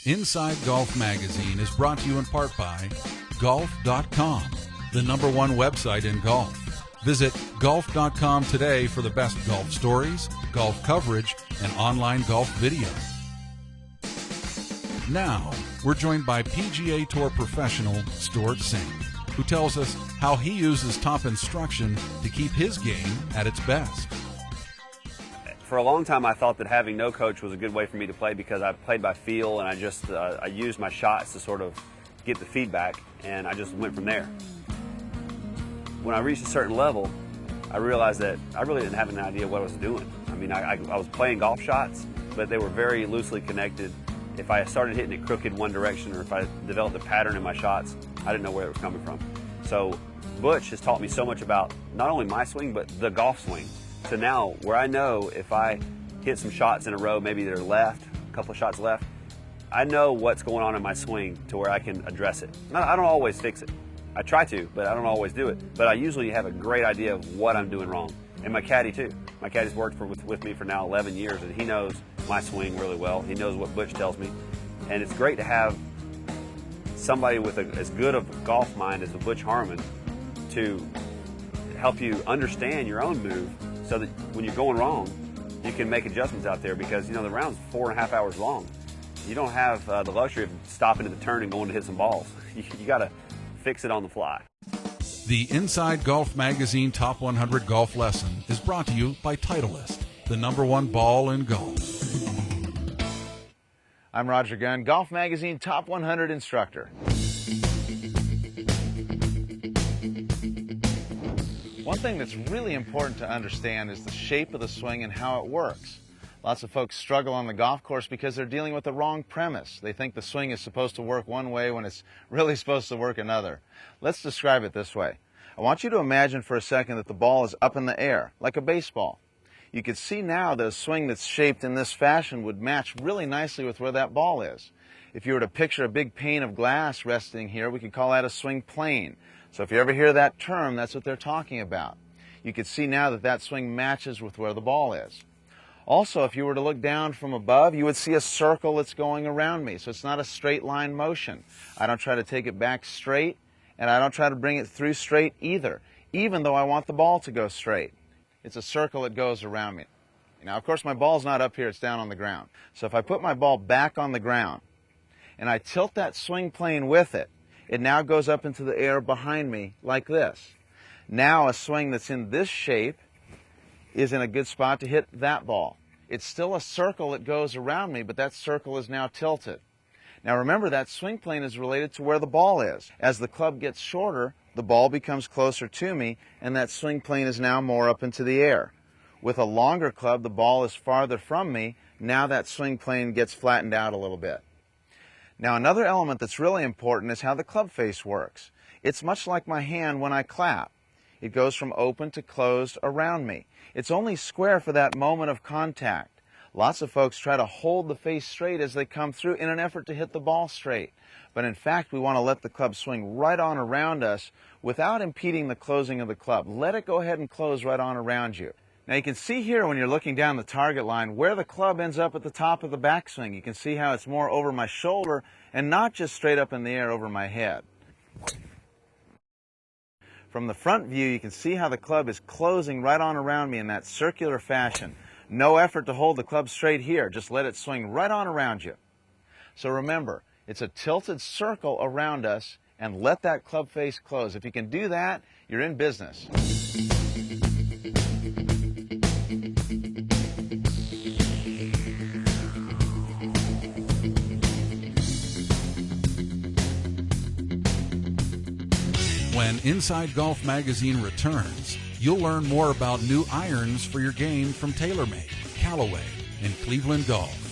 Inside Golf Magazine is brought to you in part by Golf.com, the #1 website in golf. Visit Golf.com today for the best golf stories, golf coverage, and online golf video. Now, we're joined by PGA Tour professional Stuart Cink, who tells us how he uses top instruction to keep his game at its best. For a long time, I thought that having no coach was a good way for me to play because I played by feel, and I used my shots to sort of get the feedback, and I just went from there. When I reached a certain level, I realized that I really didn't have an idea what I was doing. I mean, I was playing golf shots, but they were very loosely connected. If I started hitting it crooked one direction, or if I developed a pattern in my shots, I didn't know where it was coming from. So Butch has taught me so much about not only my swing, but the golf swing. So now, where I know if I hit some shots in a row, maybe they're left, a couple of shots left, I know what's going on in my swing to where I can address it. I don't always fix it. I try to, but I don't always do it. But I usually have a great idea of what I'm doing wrong. And my caddy too. My caddy's worked with me for now 11 years, and he knows my swing really well. He knows what Butch tells me. And it's great to have somebody with as good of a golf mind as a Butch Harmon to help you understand your own move, so that when you're going wrong, you can make adjustments out there, because the round's 4.5 hours long. You don't have the luxury of stopping at the turn and going to hit some balls. You got to fix it on the fly. The Inside Golf Magazine Top 100 Golf Lesson is brought to you by Titleist, the #1 ball in golf. I'm Roger Gunn, Golf Magazine Top 100 instructor. One thing that's really important to understand is the shape of the swing and how it works. Lots of folks struggle on the golf course because they're dealing with the wrong premise. They think the swing is supposed to work one way when it's really supposed to work another. Let's describe it this way. I want you to imagine for a second that the ball is up in the air, like a baseball. You can see now that a swing that's shaped in this fashion would match really nicely with where that ball is. If you were to picture a big pane of glass resting here, we could call that a swing plane. So if you ever hear that term, that's what they're talking about. You can see now that that swing matches with where the ball is. Also, if you were to look down from above, you would see a circle that's going around me. So it's not a straight line motion. I don't try to take it back straight, and I don't try to bring it through straight either, even though I want the ball to go straight. It's a circle that goes around me. Now, of course, my ball's not up here, it's down on the ground. So if I put my ball back on the ground, and I tilt that swing plane with it, it now goes up into the air behind me like this. Now a swing that's in this shape is in a good spot to hit that ball. It's still a circle that goes around me, but that circle is now tilted. Now remember, that swing plane is related to where the ball is. As the club gets shorter, the ball becomes closer to me, and that swing plane is now more up into the air. With a longer club, the ball is farther from me. Now that swing plane gets flattened out a little bit. Now another element that's really important is how the club face works. It's much like my hand when I clap. It goes from open to closed around me. It's only square for that moment of contact. Lots of folks try to hold the face straight as they come through in an effort to hit the ball straight. But in fact, we want to let the club swing right on around us without impeding the closing of the club. Let it go ahead and close right on around you. Now you can see here when you're looking down the target line where the club ends up at the top of the backswing. You can see how it's more over my shoulder and not just straight up in the air over my head. From the front view, you can see how the club is closing right on around me in that circular fashion. No effort to hold the club straight here. Just let it swing right on around you. So remember, it's a tilted circle around us, and let that club face close. If you can do that, you're in business. When Inside Golf Magazine returns, you'll learn more about new irons for your game from TaylorMade, Callaway, and Cleveland Golf.